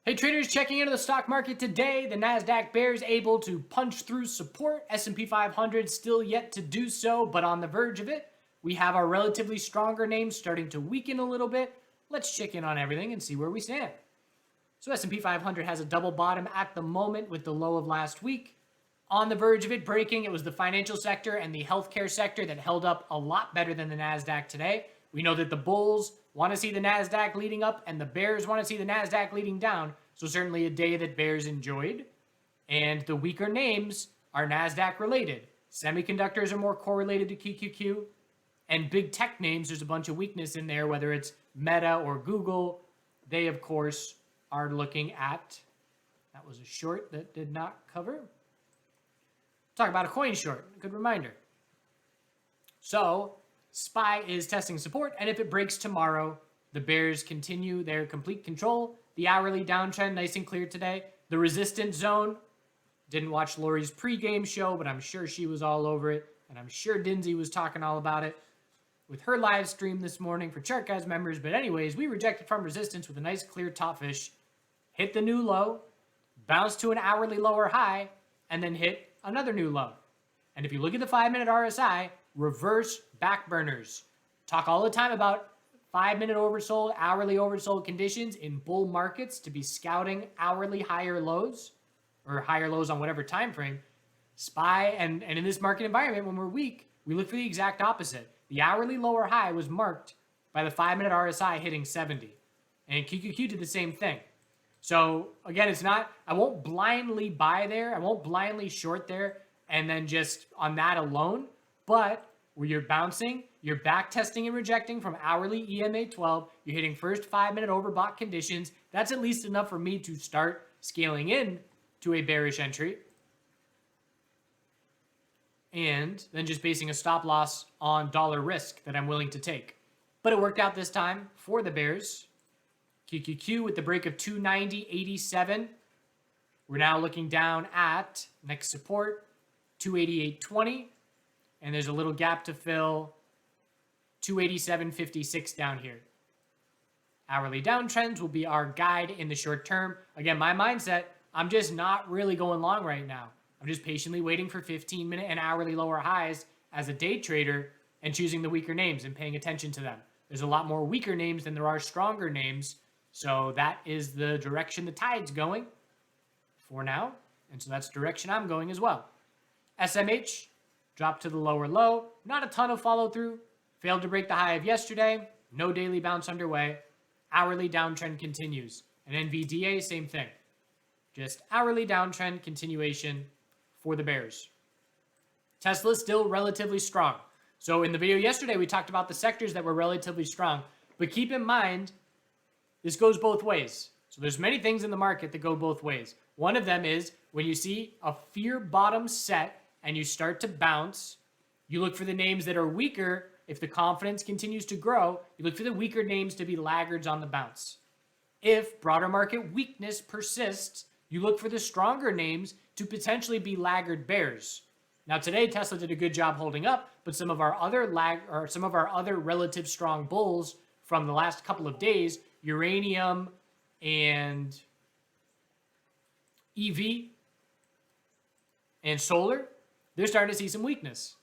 Hey traders, checking into the stock market today. The Nasdaq bears able to punch through support. S&P 500 still yet to do so, but on the verge of it. We have our relatively stronger names starting to weaken a little bit. Let's check in on everything and see where we stand. So S&P 500 has a double bottom at the moment with the low of last week. On the verge of it breaking, it was the financial sector and the healthcare sector that held up a lot better than the Nasdaq today. We know that the bulls want to see the Nasdaq leading up and the bears want to see the Nasdaq leading down. So certainly a day that bears enjoyed. And the weaker names are Nasdaq related. Semiconductors are more correlated to QQQ. And big tech names, there's a bunch of weakness in there, whether it's Meta or Google. They, of course, are looking at, that was a short that did not cover. Talk about a coin short, good reminder. So SPY is testing support, and if it breaks tomorrow, the bears continue their complete control. The hourly downtrend, nice and clear today. The resistance zone, didn't watch Lori's pregame show, but I'm sure she was all over it, and I'm sure Dinsey was talking all about it with her live stream this morning for Chart Guys members. But anyways, we rejected from resistance with a nice clear top fish, hit the new low, bounced to an hourly lower high, and then hit another new low. And if you look at the 5-minute RSI, reverse back burners. Talk all the time about 5-minute oversold, hourly oversold conditions in bull markets to be scouting hourly higher lows or higher lows on whatever time frame. SPY and in this market environment, when we're weak, we look for the exact opposite. The hourly lower high was marked by the 5-minute RSI hitting 70. And QQQ did the same thing. So again, it's not, I won't blindly buy there. I won't blindly short there and then just on that alone. But where you're bouncing, you're back testing and rejecting from hourly EMA 12. You're hitting first 5-minute overbought conditions. That's at least enough for me to start scaling in to a bearish entry. And then just basing a stop loss on dollar risk that I'm willing to take. But it worked out this time for the bears. QQQ with the break of 290.87. We're now looking down at next support, 288.20. And there's a little gap to fill, 287.56 down here. Hourly downtrends will be our guide in the short term. Again, my mindset, I'm just not really going long right now. I'm just patiently waiting for 15-minute and hourly lower highs as a day trader and choosing the weaker names and paying attention to them. There's a lot more weaker names than there are stronger names. So that is the direction the tide's going for now. And so that's the direction I'm going as well. SMH dropped to the lower low. Not a ton of follow through. Failed to break the high of yesterday. No daily bounce underway. Hourly downtrend continues. And NVDA, same thing. Just hourly downtrend continuation for the bears. Tesla still relatively strong. So in the video yesterday, we talked about the sectors that were relatively strong. But keep in mind, this goes both ways. So there's many things in the market that go both ways. One of them is when you see a fear bottom set and you start to bounce, you look for the names that are weaker. If the confidence continues to grow, you look for the weaker names to be laggards on the bounce. If broader market weakness persists, you look for the stronger names to potentially be laggard bears. Now today, Tesla did a good job holding up, but some of our other relative strong bulls from the last couple of days, uranium and EV and solar, they're starting to see some weakness.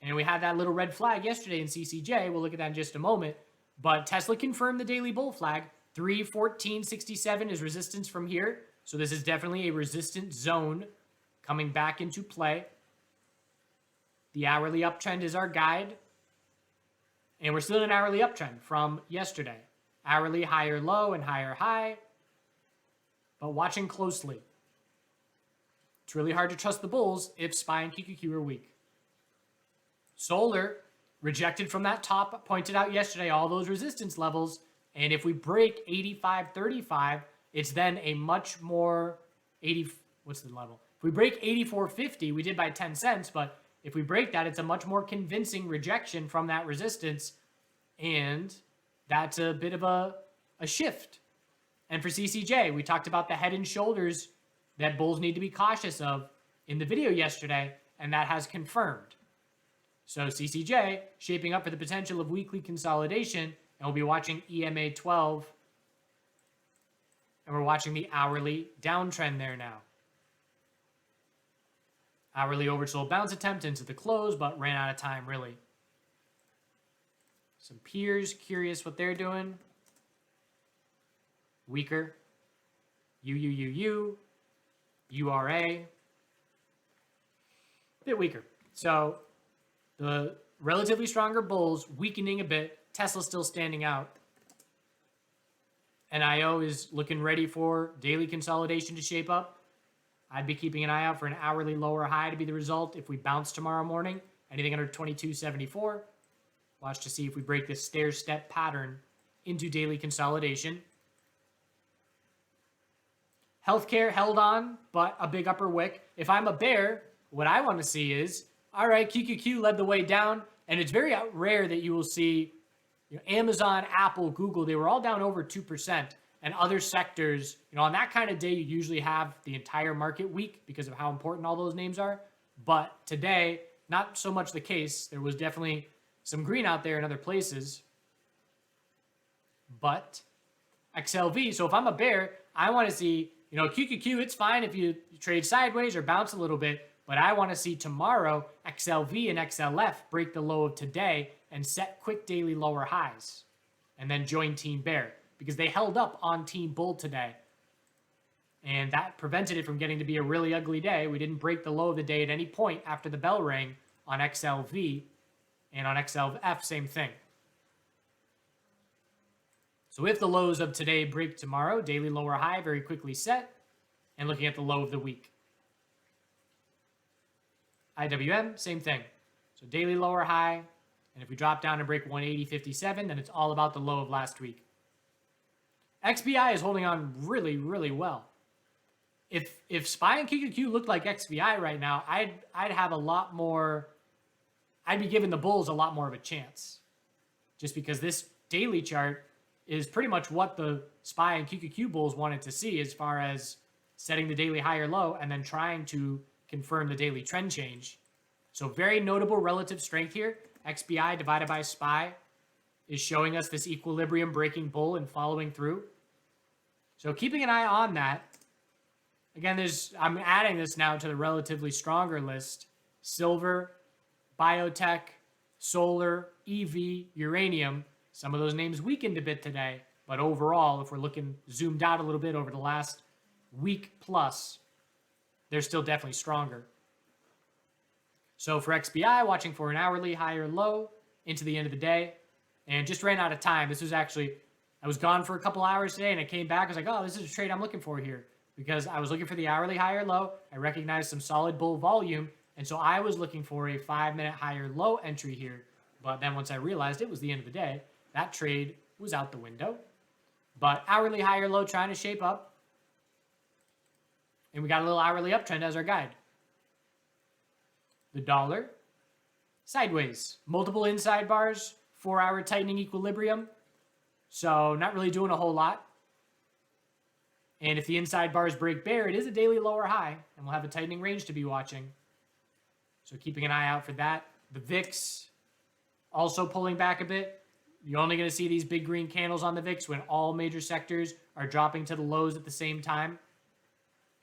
And we had that little red flag yesterday in CCJ. We'll look at that in just a moment. But Tesla confirmed the daily bull flag. 314.67 is resistance from here. So this is definitely a resistance zone coming back into play. The hourly uptrend is our guide. And we're still in an hourly uptrend from yesterday. Hourly higher low and higher high. But watching closely. It's really hard to trust the bulls if SPY and QQQ are weak. Solar rejected from that top, pointed out yesterday all those resistance levels. And if we break 85.35, it's then a much more what's the level? If we break 84.50, we did by 10 cents, but if we break that, it's a much more convincing rejection from that resistance. And that's a bit of a shift. And for CCJ, we talked about the head and shoulders that bulls need to be cautious of in the video yesterday, and that has confirmed. So CCJ shaping up for the potential of weekly consolidation, and we'll be watching EMA 12 And we're watching the hourly downtrend there now. Hourly oversold bounce attempt into the close, but ran out of time, really. Some peers, curious what they're doing. Weaker. URA. Bit weaker. So the relatively stronger bulls weakening a bit. Tesla still standing out. NIO is looking ready for daily consolidation to shape up. I'd be keeping an eye out for an hourly lower high to be the result if we bounce tomorrow morning. Anything under 22.74. Watch to see if we break this stair-step pattern into daily consolidation. Healthcare held on, but a big upper wick. If I'm a bear, what I want to see is, all right, QQQ led the way down, and it's very rare that you will see Amazon, Apple, Google, they were all down over 2%, and other sectors, on that kind of day, you usually have the entire market weak because of how important all those names are. But today, not so much the case. There was definitely some green out there in other places. But XLV, so if I'm a bear, I want to see, QQQ, it's fine if you trade sideways or bounce a little bit, but I want to see tomorrow XLV and XLF break the low of today and set quick daily lower highs and then join Team Bear because they held up on Team Bull today. And that prevented it from getting to be a really ugly day. We didn't break the low of the day at any point after the bell rang on XLV, and on XLF, same thing. So if the lows of today break tomorrow, daily lower high very quickly set, and looking at the low of the week. IWM, same thing. So daily lower high, and if we drop down and break 180.57, then it's all about the low of last week. XBI is holding on really, really well. If SPY and QQQ looked like XBI right now, I'd have a lot more. I'd be giving the bulls a lot more of a chance, just because this daily chart is pretty much what the SPY and QQQ bulls wanted to see as far as setting the daily high or low and then trying to confirm the daily trend change. So very notable relative strength here. XBI divided by SPY is showing us this equilibrium breaking bull and following through. So keeping an eye on that. Again, I'm adding this now to the relatively stronger list. Silver, biotech, solar, EV, uranium. Some of those names weakened a bit today, but overall, if we're looking zoomed out a little bit over the last week plus, they're still definitely stronger. So for XBI, watching for an hourly higher low into the end of the day, and just ran out of time. This was actually, I was gone for a couple hours today, and I came back. I was like, oh, this is a trade I'm looking for here, because I was looking for the hourly higher low. I recognized some solid bull volume, and so I was looking for a 5-minute higher low entry here. But then once I realized it was the end of the day, that trade was out the window. But hourly higher low trying to shape up. And we got a little hourly uptrend as our guide. The dollar, sideways. Multiple inside bars, 4-hour tightening equilibrium. So not really doing a whole lot. And if the inside bars break bear, it is a daily lower high. And we'll have a tightening range to be watching. So keeping an eye out for that. The VIX also pulling back a bit. You're only going to see these big green candles on the VIX when all major sectors are dropping to the lows at the same time.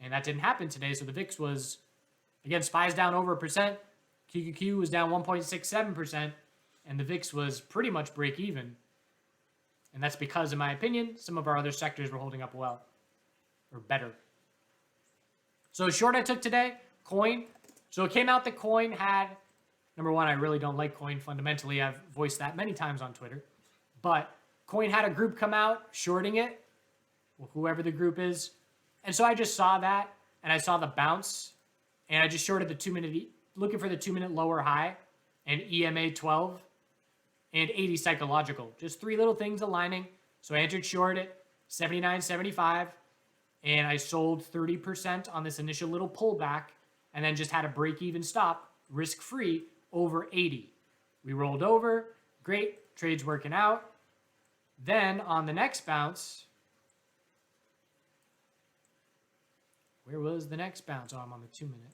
And that didn't happen today. So the VIX was, again, SPY's down over 1%. QQQ was down 1.67%. And the VIX was pretty much break even. And that's because, in my opinion, some of our other sectors were holding up well. Or better. So short I took today, coin. So it came out that coin had, number one, I really don't like coin fundamentally. I've voiced that many times on Twitter. But coin had a group come out shorting it, whoever the group is. And so I just saw that, and I saw the bounce, and I just shorted the 2-minute, looking for the 2-minute lower high, and EMA 12, and 80 psychological. Just 3 little things aligning. So I entered short at 79.75, and I sold 30% on this initial little pullback, and then just had a break-even stop, risk-free, over 80. We rolled over. Great. Trade's working out. Then on the next bounce, where was the next bounce? Oh, I'm on the 2-minute.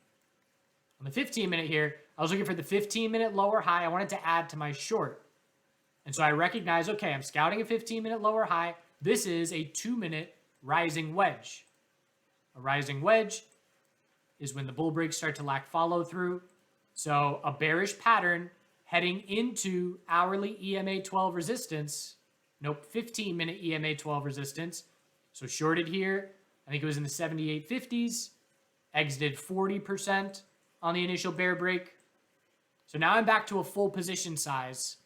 On the 15-minute here, I was looking for the 15-minute lower high. I wanted to add to my short. And so I recognized, okay, I'm scouting a 15-minute lower high. This is a 2-minute rising wedge. A rising wedge is when the bull breaks start to lack follow through. So a bearish pattern heading into hourly EMA 12 resistance. Nope, 15-minute EMA 12 resistance. So shorted here. I think it was in the 78.50s. Exited 40% on the initial bear break. So now I'm back to a full position size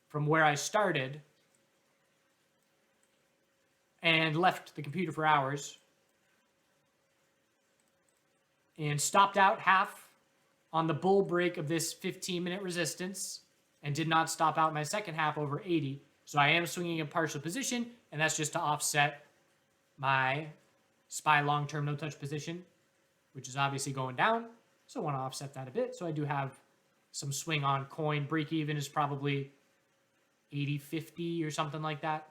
from where I started and left the computer for hours and stopped out half on the bull break of this 15-minute resistance and did not stop out my second half over 80. So I am swinging a partial position, and that's just to offset my SPY long-term no-touch position, which is obviously going down. So I want to offset that a bit. So I do have some swing on coin. Break-even is probably 80.50 or something like that.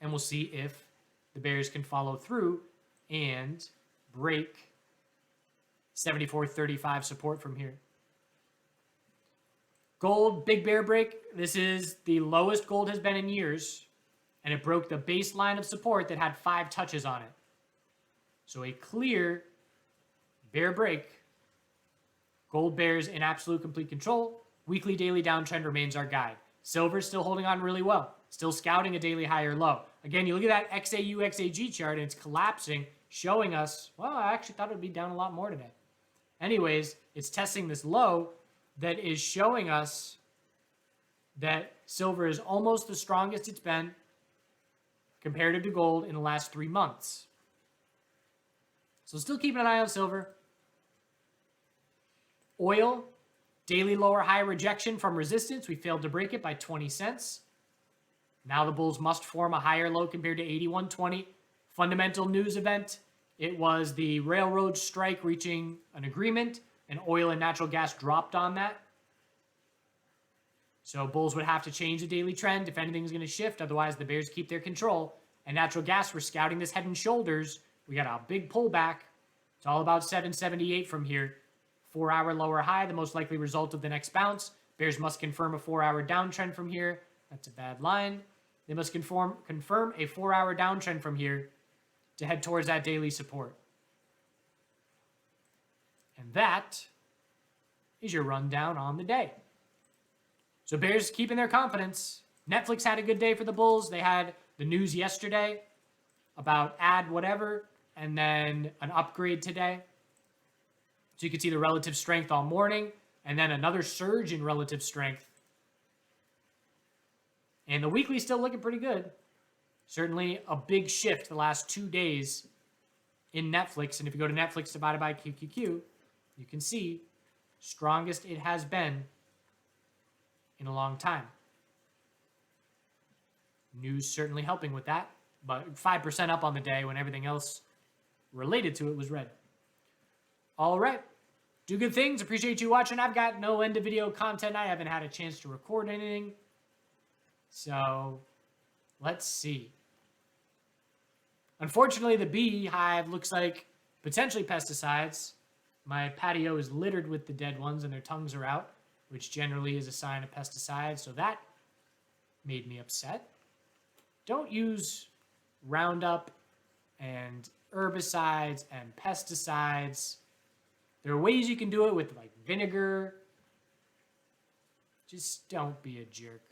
And we'll see if the bears can follow through and break 74.35 support from here. Gold, big bear break. This is the lowest gold has been in years, and it broke the baseline of support that had 5 touches on it. So a clear bear break. Gold bears in absolute complete control. Weekly daily downtrend remains our guide. Silver's still holding on really well. Still scouting a daily higher low. Again, you look at that XAU XAG chart and it's collapsing, showing us, well, I actually thought it would be down a lot more today. Anyways, it's testing this low that is showing us that silver is almost the strongest it's been comparative to gold in the last 3 months. So still keeping an eye on silver. Oil, daily lower high rejection from resistance. We failed to break it by 20 cents. Now the bulls must form a higher low compared to 81.20. Fundamental news event. It was the railroad strike reaching an agreement, and oil and natural gas dropped on that. So bulls would have to change the daily trend if anything's going to shift. Otherwise, the bears keep their control. And natural gas, we're scouting this head and shoulders. We got a big pullback. It's all about 778 from here. 4-hour lower high, the most likely result of the next bounce. Bears must confirm a 4-hour downtrend from here. That's a bad line. They must confirm a 4-hour downtrend from here to head towards that daily support. And that is your rundown on the day. So bears keeping their confidence. Netflix had a good day for the bulls. They had the news yesterday about ad whatever, and then an upgrade today. So you can see the relative strength all morning, and then another surge in relative strength. And the weekly's still looking pretty good. Certainly a big shift the last 2 days in Netflix. And if you go to Netflix divided by QQQ, you can see strongest it has been in a long time. News certainly helping with that, but 5% up on the day when everything else related to it was red. All right. Do good things. Appreciate you watching. I've got no end of video content. I haven't had a chance to record anything. So let's see. Unfortunately, the beehive looks like potentially pesticides. My patio is littered with the dead ones and their tongues are out, which generally is a sign of pesticides. So that made me upset. Don't use Roundup and herbicides and pesticides. There are ways you can do it with like vinegar. Just don't be a jerk.